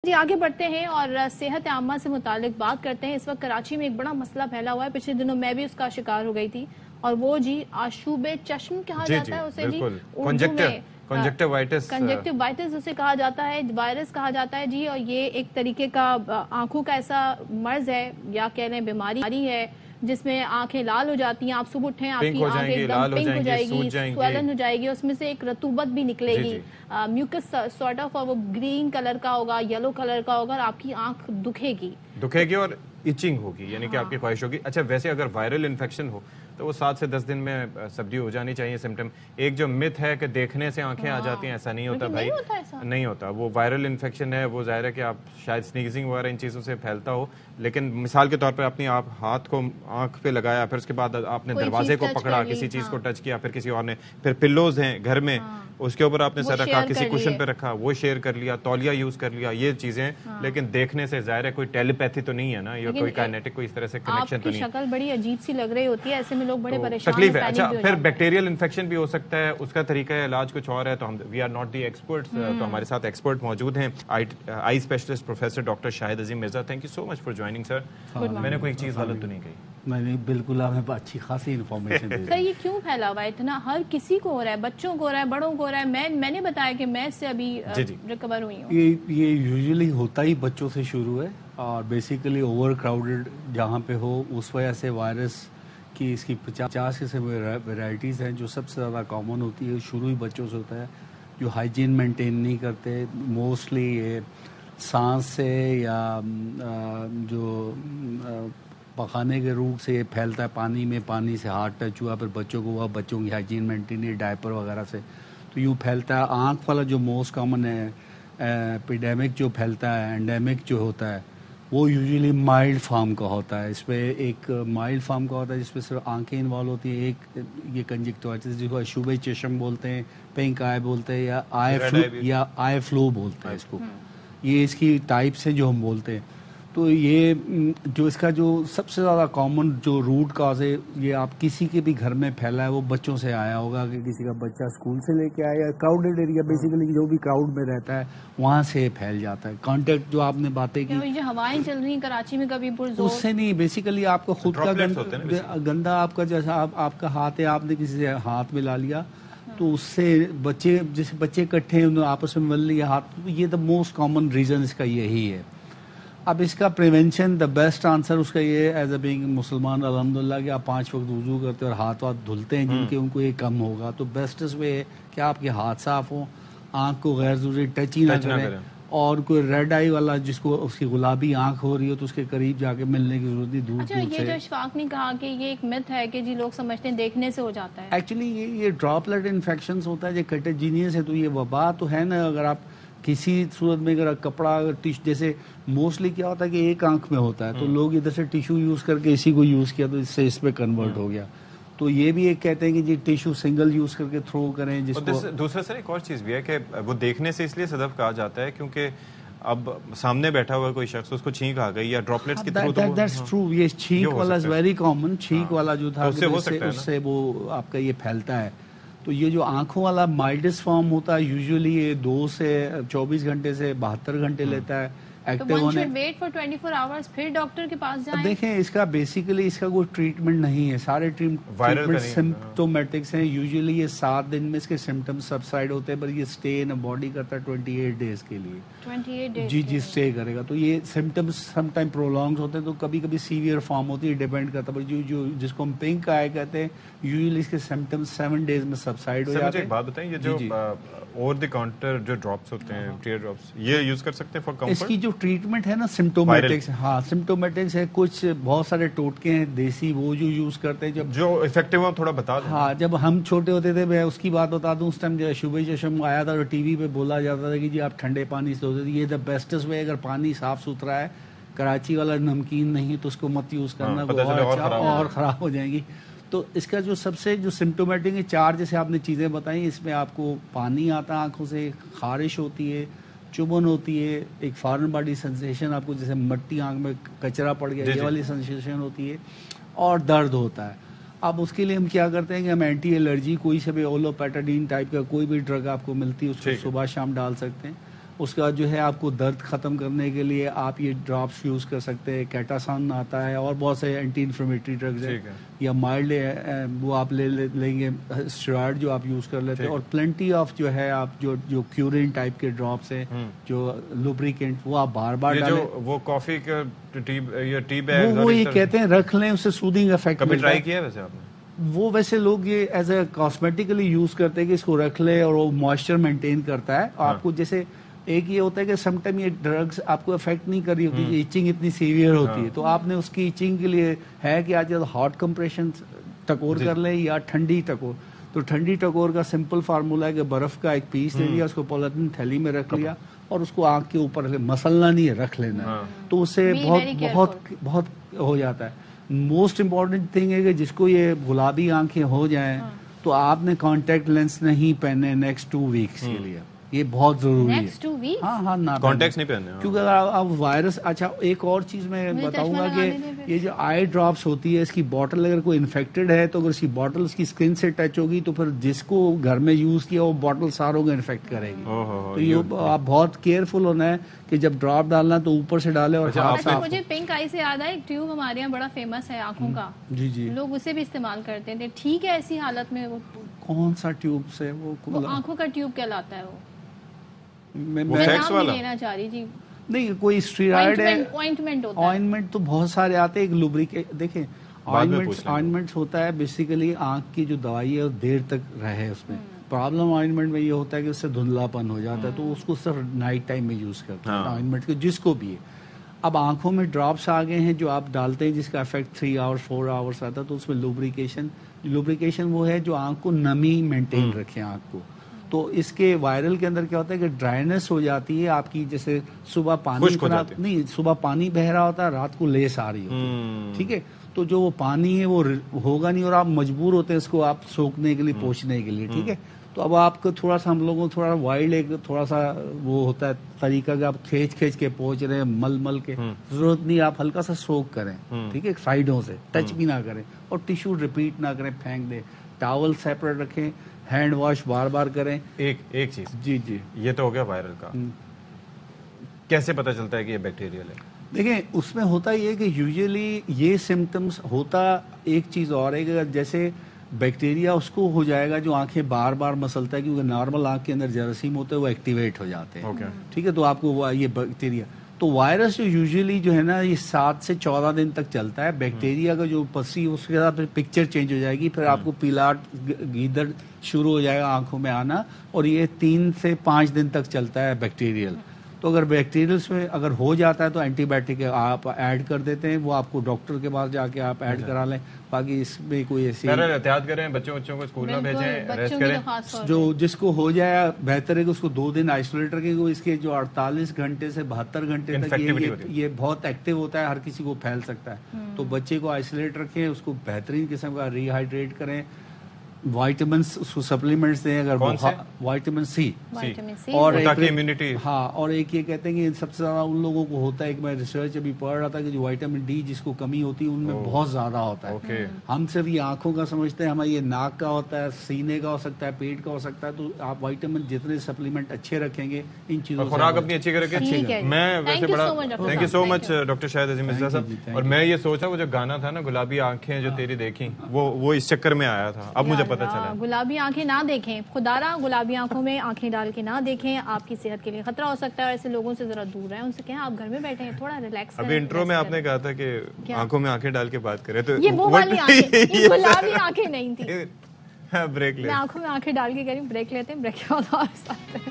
جی آگے بڑھتے ہیں اور صحت عامہ سے متعلق بات کرتے ہیں۔ اس وقت کراچی میں ایک بڑا مسئلہ پھیلا ہوا ہے، پچھلے دنوں میں بھی اس کا شکار ہو گئی تھی، اور وہ جی آشوب چشم کہا جاتا ہے اسے، جی اردو میں کنجکٹیو وائٹس اسے کہا جاتا ہے، وائرس کہا جاتا ہے جی، اور یہ ایک طریقے کا آنکھوں کا ایسا مرض ہے یا کہہ لیں بیماری ہے جس میں آنکھیں لال ہو جاتی ہیں، آپ صبح اٹھیں آپ کی آنکھ ایک دم پنک ہو جائے گی، سویلن ہو جائے گی، اس میں سے ایک رطوبت بھی نکلے گی، میوکس سارٹ آف، اور وہ گرین کلر کا ہوگا، یلو کلر کا ہوگا، اور آپ کی آنکھ دکھے گی اور ایچنگ ہوگی، یعنی کہ آپ کی خواہش ہوگی۔ اچھا ویسے اگر وائرل انفیکشن ہو تو وہ 7 سے 10 دن میں سبڈیو ہو جانی چاہیے سمٹم۔ ایک جو مت ہے کہ دیکھنے سے آنکھیں آ جاتی ہیں، ایسا نہیں ہوتا بھائی، نہیں ہوتا۔ وہ وائرل انفیکشن ہے، وہ ظاہر ہے کہ آپ شاید سنیزنگ وغیرہ ان چیزوں سے پھیلتا ہو، لیکن مثال کے طور پہ اپنی آپ ہاتھ کو آنکھ پہ لگایا، پھر اس کے بعد آپ نے دروازے کو پکڑا، کسی چیز کو ٹچ کیا، پھر کسی اور نے، پھر پلوز ہیں گھر میں اس کے اوپر آپ نے سر رکھا، کسی کشن پہ رکھا، وہ شیئر کر لیا، تولیہ یوز کر لیا، یہ چیزیں، لیکن دیکھنے سے ظاہر ہے کوئی ٹیلیپیتھی تو نہیں ہے نا، یا کوئی کائنیٹک کوئی اس طرح سے کنیکشن تو نہیں ہے۔ آپ کی شکل بڑی عجیب سی لگ رہی ہوتی ہے، ایسے میں لوگ بڑے پریشان تکلیف ہے۔ اچھا پھر بیکٹیریل انفیکشن بھی ہو سکتا ہے، اس کا طریقہ علاج کچھ اور ہے، تو ہم we are not the experts, تو ہمارے ساتھ ایکسپرٹ موجود ہیں، eye specialist professor doctor Shahid Azeem Mirza. Thank you so much for joining sir. میں نے کوئی چیز غلط تو نہیں کہی؟ نہیں بالکل، آپ نے اچھی خاصی انفارمیشن دی۔ سر یہ کیوں پھیلا ہوا ہے اتنا؟ ہر کسی کو ہو رہا ہے، بچوں کو ہو رہا ہے، بڑوں کو ہو رہا ہے، میں نے بتایا کہ میں اس سے ابھی ریکور ہوئی ہوں۔ یہ یوزلی ہوتا ہی بچوں سے شروع ہے، اور بیسیکلی اوور کراؤڈڈ جہاں پہ ہو اس وجہ سے وائرس کی اس کی 50 سے ویرائٹیز ہیں، جو سب سے زیادہ کامن ہوتی ہے شروع ہی بچوں سے ہوتا ہے، جو ہائیجین مینٹین نہیں کرتے، موسٹلی یہ سانس سے یا جو پخانے کے روٹ سے یہ پھیلتا ہے، پانی سے ہاتھ ٹچ ہوا، پھر بچوں کو ہوا، بچوں کی ہائیجین مینٹین نہیں، ڈائپر وغیرہ سے، تو یوں پھیلتا ہے۔ آنکھ والا جو موسٹ کامن ہے ایپیڈیمک جو پھیلتا ہے، اینڈیمک جو ہوتا ہے، وہ یوزلی مائلڈ فارم کا ہوتا ہے۔ اس پہ ایک مائلڈ فارم کا ہوتا ہے جس پہ صرف آنکھیں انوالو ہوتی ہیں، ایک یہ کنجکٹیوائٹس جس کو اشوب چشم بولتے ہیں، پنک آئی بولتے ہیں، یا آئی فلو بولتے ہیں اس کو، یہ اس کی ٹائپس ہے جو ہم بولتے ہیں۔ تو یہ جو اس کا جو سب سے زیادہ کامن جو روٹ کاز ہے، یہ آپ کسی کے بھی گھر میں پھیلا ہے، وہ بچوں سے آیا ہوگا، کہ کسی کا بچہ اسکول سے لے کے آیا، کراؤڈڈ ایریا بیسیکلی جو بھی کراؤڈ میں رہتا ہے وہاں سے پھیل جاتا ہے۔ کانٹیکٹ جو آپ نے باتیں کی، جو ہوائیں چل رہی ہیں کراچی میں کبھی اس سے نہیں، بیسیکلی آپ کو خود کا گندا، آپ کا جیسا آپ کا ہاتھ ہے، آپ نے کسی سے ہاتھ ملا لیا تو اس سے بچے، جیسے بچے اکٹھے انہوں نے آپس میں مل لیا ہاتھ، یہ دا موسٹ کامن ریزن اس کا یہی ہے۔ اب اس کا پریونشن، دا بیسٹ آنسر اس کا یہ ایز اے بینگ مسلمان الحمدللہ کہ آپ 5 وقت وضو کرتے اور ہاتھ دھلتے ہیں، جن کے ان کو یہ کم ہوگا، تو بیسٹس وے ہے کہ آپ کے ہاتھ صاف ہوں، آنکھ کو غیر ضروری ٹچ ہی نہ کریں، اور کوئی ریڈ آئی والا جس کو اس کی گلابی آنکھ ہو رہی ہو تو اس کے قریب جا کے ملنے کی ضرورت نہیں، دور سے۔ یہ جو اشفاق نے کہا کہ یہ ایک مت ہے کہ جی لوگ سمجھتے ہیں دیکھنے سے ہو جاتا ہے، ایکچولی یہ ڈراپلیٹ انفیکشنز ہوتا ہے، یہ کنٹیجینیس ہے، تو یہ وبا تو ہے نا۔ اگر آپ کسی صورت میں اگر کپڑا جیسے موسٹلی کیا ہوتا ہے کہ ایک آنکھ میں ہوتا ہے، تو لوگ ادھر سے ٹیشو یوز کر کے اسی کو یوز کیا تو اس سے اس پہ کنورٹ ہو گیا، تو یہ بھی ایک کہتے ہیں کہ جی ٹیشو سنگل یوز کر کے تھرو کریں، جس کو دوسرا سر ایک اور چیز بھی ہے کہ وہ دیکھنے سے اس لیے صدف کہا جاتا ہے کیونکہ اب سامنے بیٹھا ہوا کوئی شخص، اس کو چھینک آ گئی یا ڈراپلیٹس کی تھرو، دیٹس ٹرو، یہ چھینک والا از ویری کامن، چھینک والا جو تھا اس سے وہ آپ کا یہ پھیلتا ہے۔ تو یہ جو آنکھوں والا مائلڈسٹ فارم ہوتا ہے، یوزلی یہ 2 سے 24 گھنٹے سے 72 گھنٹے لیتا ہے ایکٹیو ہونے۔ ویٹ فار 24 آورز پھر ڈاکٹر کے پاس جائیں۔ دیکھیں اس کا بیسیکلی اس کا کوئی ٹریٹمنٹ نہیں ہے، سارے ٹریٹمنٹ سمپٹومیٹکس ہیں، یوزلی یہ 7 دن میں اس کے سمپٹمز سبسائڈ ہوتے ہیں، پر یہ اسٹے ان باڈی کرتا ہے 28 ڈیز کے لیے، 28 ڈیز جی اسٹے کرے گا۔ تو یہ سمپٹمز سم ٹائم پرولونگز ہوتے ہیں، تو کبھی کبھی سیویئر فارم ہوتی ہے، ڈیپینڈ کرتا ہے، پر جو جس کو ہم پنک آئی کہتے ہیں، یوزلی اس کے سمپٹمز 7 ڈیز میں سبسائڈ ہو جاتے ہیں۔ مجھے ایک بات بتائیں، یہ جو اوور دی کاؤنٹر جو ڈراپس ہوتے ہیں، ٹیئر ڈراپس، یہ یوز کر سکتے ہیں فار کمفرٹ؟ اس کی جو ٹریٹمنٹ ہے نا سمپٹومیٹکس، ہاں سمپٹومیٹکس ہے، کچھ بہت سارے ٹوٹکے ہیں دیسی وہ جو یوز کرتے ہیں، جو افیکٹو ہو تھوڑا بتا دیں۔ ہاں جب ہم چھوٹے ہوتے تھے، میں اس کی بات بتا دوں، اس ٹائم جو اشوب چشم آیا تھا اور ٹی وی پہ بولا جاتا تھا کہ جی آپ ٹھنڈے پانی سے دھوتے تھے، یہ دا بیسٹس وے، اگر پانی صاف ستھرا ہے، کراچی والا نمکین نہیں تو اس کو مت یوز کرنا، اور خراب ہو جائیں گی۔ تو اس کا جو سب سے جو سمپٹومیٹک 4 جیسے آپ نے چیزیں بتائیں، اس میں آپ کو پانی آتا ہے آنکھوں سے، خارش ہوتی ہے، چبھن ہوتی ہے، ایک فارن باڈی سنسیشن، آپ کو جیسے مٹی آنکھ میں کچرا پڑ گیا یہ والی سنسیشن ہوتی ہے، اور درد ہوتا ہے۔ اب اس کے لیے ہم کیا کرتے ہیں کہ ہم اینٹی الرجی کوئی سے بھی اولوپیٹاڈین ٹائپ کا کوئی بھی ڈرگ آپ کو ملتی ہے اس کو صبح شام ڈال سکتے ہیں۔ اس کے بعد جو ہے آپ کو درد ختم کرنے کے لیے آپ یہ ڈراپس یوز کر سکتے ہیں. کیٹاسان آتا ہے اور بہت سے اینٹی انفلیمیٹری ڈرگز ہیں, یا مائلڈ وہ آپ لیں گے, اسٹیرائڈ جو آپ یوز کر لیتے ہیں, اور پلنٹی آف جو ہے آپ جو کیورین ٹائپ کے ڈراپس ہیں, جو لوبریکینٹ, وہ آپ بار بار ڈالیں. وہ کافی کا ٹی بیگ وہ یہ کہتے ہیں رکھ لیں, اس سے سودنگ افیکٹ. کبھی ٹرائی کیا ویسے آپ نے؟ وہ ویسے لوگ یہ ایز اے کاسمیٹیکلی یوز کرتے ہیں کہ اس کو رکھ لے اور وہ موئسچر مینٹین کرتا ہے. آپ کو جیسے ایک یہ ہوتا ہے کہ سم ٹائم یہ ڈرگز آپ کو افیکٹ نہیں کر رہی ہوتی, ایچنگ اتنی سیویئر ہوتی ہے, تو آپ نے اس کی ایچنگ کے لیے ہے کہ آج ہاٹ کمپریشن ٹکور کر لیں یا ٹھنڈی ٹکور. تو ٹھنڈی ٹکور کا سمپل فارمولا ہے کہ برف کا ایک پیس لے لیا, اس کو پولیتھین تھیلی میں رکھ لیا اور اس کو آنکھ کے اوپر مسلنا نہیں ہے, رکھ لینا, تو اس سے بہت ہو جاتا ہے. موسٹ امپورٹنٹ تھنگ ہے کہ جس کو یہ گلابی آنکھیں ہو جائیں تو آپ نے کانٹیکٹ لینس نہیں پہنے نیکسٹ 2 ویکس کے لیے, یہ بہت ضروری ہے. ہاں کانٹیکٹس نہیں پہننے, کیونکہ اگر آپ وائرس. اچھا ایک اور چیز میں بتاؤں گا کہ یہ جو آئی ڈراپس ہوتی ہے, اس کی بوٹل اگر کوئی انفیکٹڈ ہے تو اگر اس کی بوٹل اس کی اسکن سے ٹچ ہوگی تو پھر جس کو گھر میں یوز کیا وہ بوٹل ساروں کو انفیکٹ کرے گی. تو یہ آپ بہت کیئرفل ہونا ہے کہ جب ڈراپ ڈالنا تو اوپر سے ڈالے. اور مجھے پنک آئی سے یاد ہے, ایک ٹیوب ہمارے یہاں بڑا فیمس ہے آنکھوں کا, جی لوگ اسے بھی استعمال کرتے ہیں. ٹھیک ہے ایسی حالت میں وہ کون سا ٹیوب سے, وہ آنکھوں کا ٹیوب کہلاتا ہے. وہ میں لینا چاہ رہی جی, نہیں کوئی اسٹیرائڈ ہے, آئنمنٹ تو بہت سارے آتے ہیں. ایک لوبریکیٹ دیکھیں, آئنمنٹ ہوتا ہے بیسیکلی آنکھ کی جو دوائی ہے وہ دیر تک رہے اس میں. پرابلم آئنمنٹ میں یہ ہوتا ہے کہ اس سے دھندلا پن ہو جاتا ہے, تو اس کو صرف نائٹ ٹائم میں یوز کرتے ہیں آئنمنٹ کے, جس کو بھی ہے. اب آنکھوں میں ڈراپس آ گئے ہیں جو آپ ڈالتے ہیں جس کا افیکٹ 3 آورس 4 آورس آتا ہے, تو اس میں لوبریکیشن وہ ہے جو آنکھ کو نمی مینٹین رکھے آنکھ کو. تو اس کے وائرل کے اندر کیا ہوتا ہے کہ ڈرائنس ہو جاتی ہے آپ کی, جیسے صبح پانی بہ رہا ہوتا ہے, رات کو لیس آ رہی ہوتی ہے, ٹھیک ہے, تو جو وہ پانی ہے وہ ہوگا نہیں اور آپ مجبور ہوتے ہیں اس کو آپ سوکھنے کے لیے, پوچھنے کے لیے, ٹھیک ہے. تو اب آپ کو تھوڑا سا, ہم لوگوں کو تھوڑا وائلڈ ایک تھوڑا سا وہ ہوتا ہے طریقہ کہ آپ کھینچ کے پہنچ رہے ہیں, مل کے, ضرورت نہیں, آپ ہلکا سا سوک کریں, ٹھیک ہے, سائڈوں سے ٹچ بھی نہ کریں, اور ٹیشو ریپیٹ نہ کریں, پھینک دیں. ٹاول سیپریٹ رکھیں, ہینڈ واش بار بار کریں. ایک چیز, جی یہ تو ہو گیا وائرل کا. کیسے پتا چلتا ہے کہ یہ بیکٹیریل ہے؟ دیکھیں اس میں ہوتا یہ کہ یوزلی یہ سمٹمز ہوتا ایک چیز اور ہے کہ جیسے بیکٹیریا اس کو ہو جائے گا جو آنکھیں بار بار مسلتا ہے, کیونکہ نارمل آنکھ کے اندر جراثیم ہوتے ہیں وہ ایکٹیویٹ ہو جاتے ہیں, ٹھیک ہے, تو آپ کو یہ بیکٹیریا. تو وائرس جو یوزلی جو ہے نا یہ 7 سے 14 دن تک چلتا ہے. بیکٹیریا کا جو پسی اس کے ساتھ پکچر چینج ہو جائے گی, پھر آپ کو پیلاٹ گیدڑ شروع ہو جائے گا آنکھوں میں آنا, اور یہ 3 سے 5 دن تک چلتا ہے بیکٹیریل. تو اگر بیکٹیریلس میں اگر ہو جاتا ہے تو اینٹی بایوٹک آپ ایڈ کر دیتے ہیں, وہ آپ کو ڈاکٹر کے پاس جا کے آپ ایڈ کرا لیں. باقی اس میں کوئی ایسی احتیاط کریں, بچوں کو اسکول میں بھیجیں, ریسٹ کریں. جو جس کو ہو جائے بہتر ہے کہ اس کو 2 دن آئسولیٹ رکھیں. اس کے جو 48 گھنٹے سے 72 گھنٹے تک یہ بہت ایکٹیو ہوتا ہے, ہر کسی کو پھیل سکتا ہے. تو بچے کو آئسولیٹ رکھیں, اس کو بہترین قسم کا ری ہائیڈریٹ کریں, وائٹامنس اس کو سپلیمنٹس دیں. اگر وائٹامن سی اور امیونٹی, ہاں, اور ایک یہ کہتے ہیں کہ سب سے زیادہ ان لوگوں کو ہوتا ہے, ایک میں ریسرچ ابھی پڑھ رہا تھا کہ جو وائٹامن ڈی جس کو کمی ہوتی ہے ان میں بہت زیادہ ہوتا ہے. ہم صرف یہ آنکھوں کا سمجھتے ہیں, ہمیں یہ ناک کا ہوتا ہے, سینے کا ہو سکتا ہے, پیٹ کا ہو سکتا ہے. تو آپ وائٹامن جتنے سپلیمنٹ اچھے رکھیں گے, ان چیزوں سے خوراک اپنی اچھی کریں. میں ویسے بڑا thank you so much doctor Shahid Azeem Mirza sahab. اور میں یہ سوچا وہ جو گانا تھا نا گلابی آنکھیں جو تیری دیکھیں, وہ اس چکر میں آیا تھا, اب مجھے پتا چلا. گلابی آنکھیں نہ دیکھیں, خدارا گلابی آنکھوں میں آنکھیں ڈال کے نہ دیکھیں, آپ کی صحت کے لیے خطرہ ہو سکتا ہے. اور ایسے لوگوں سے ذرا دور رہیں, ان سے کہیں آپ گھر میں بیٹھے ہیں, تھوڑا ریلیکس کریں. ابھی انٹرو میں آپ نے کہا تھا کہ آنکھوں میں آنکھیں ڈال کے بات کریں, تو یہ وہ والی آنکھیں, یہ گلابی آنکھیں نہیں تھی. بریک لیں, میں آنکھوں میں آنکھیں ڈال کے کہہ رہی ہوں, بریک لیتے ہیں, بریک کے بعد